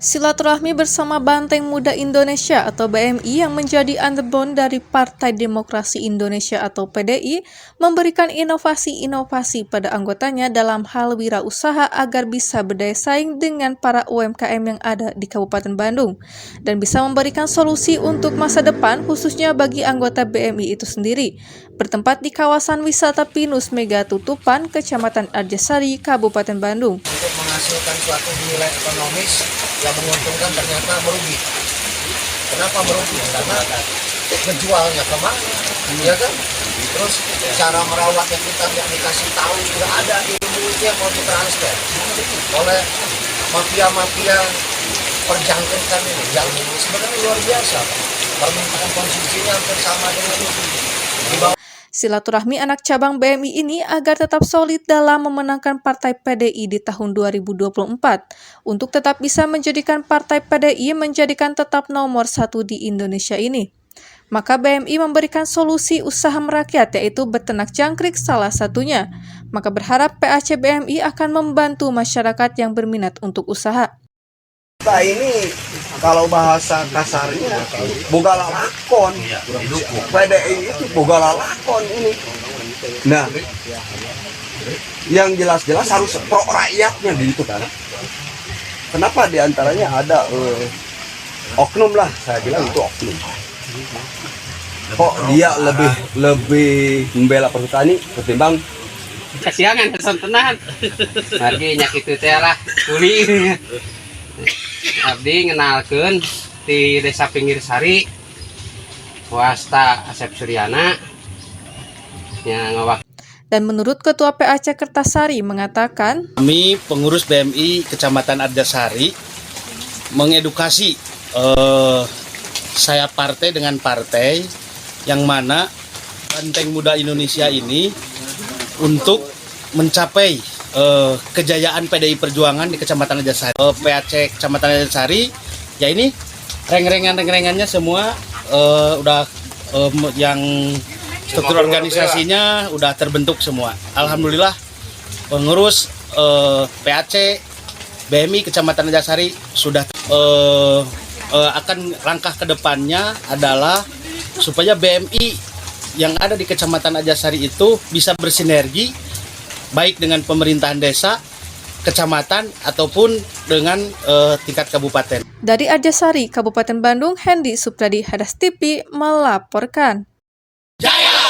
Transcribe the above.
Silaturahmi bersama Banteng Muda Indonesia atau BMI yang menjadi underbone dari Partai Demokrasi Indonesia atau PDI memberikan inovasi-inovasi pada anggotanya dalam hal wirausaha agar bisa berdaya saing dengan para UMKM yang ada di Kabupaten Bandung dan bisa memberikan solusi untuk masa depan khususnya bagi anggota BMI itu sendiri. Bertempat di kawasan wisata Pinus Mega Tutupan, Kecamatan Arjasari, Kabupaten Bandung. Untuk menghasilkan suatu nilai ekonomis yang menguntungkan ternyata merugi. Kenapa merugi? Karena menjualnya kemana, ya kan? Terus cara merawatnya kita nggak dikasih tahu, nggak ada ilmunya mau ditransfer oleh mafia-mafia perjangkitan ini yang sebenarnya luar biasa. Permintaan konsumsinya hampir sama dengan di bawah. Silaturahmi anak cabang BMI ini agar tetap solid dalam memenangkan Partai PDI di tahun 2024 untuk tetap bisa menjadikan Partai PDI menjadikan tetap nomor 1 di Indonesia ini. Maka BMI memberikan solusi usaha merakyat yaitu beternak jangkrik salah satunya. Maka berharap PAC BMI akan membantu masyarakat yang berminat untuk usaha. Kita ini kalau bahasa kasarnya boga lalakon, PDI itu boga lalakon ini. Nah, yang jelas-jelas harus pro rakyatnya gitu kan. Kenapa diantaranya ada oknum lah, saya bilang itu oknum. Kok dia lebih membela perhutani ketimbang kasihangan pesan tenan. Margi nyakitu teh lah kuli. Abdi ngenalkeun di Desa Pinggir Sari swasta Asep Suryana yang ngawak. Dan menurut Ketua PAC Kertasari mengatakan, kami pengurus BMI Kecamatan Arjasari mengedukasi saya partai dengan partai yang mana Banteng Muda Indonesia ini untuk mencapai kejayaan PDI Perjuangan di Kecamatan Arjasari. PAC Kecamatan Arjasari ya ini reng-rengannya semua udah yang struktur organisasinya udah terbentuk semua. Alhamdulillah pengurus PAC BMI Kecamatan Arjasari sudah akan langkah kedepannya adalah supaya BMI yang ada di Kecamatan Arjasari itu bisa bersinergi baik dengan pemerintahan desa, kecamatan, ataupun dengan tingkat kabupaten. Dari Arjasari, Kabupaten Bandung, Hendy Supradi, Hadas TV melaporkan. Jaya!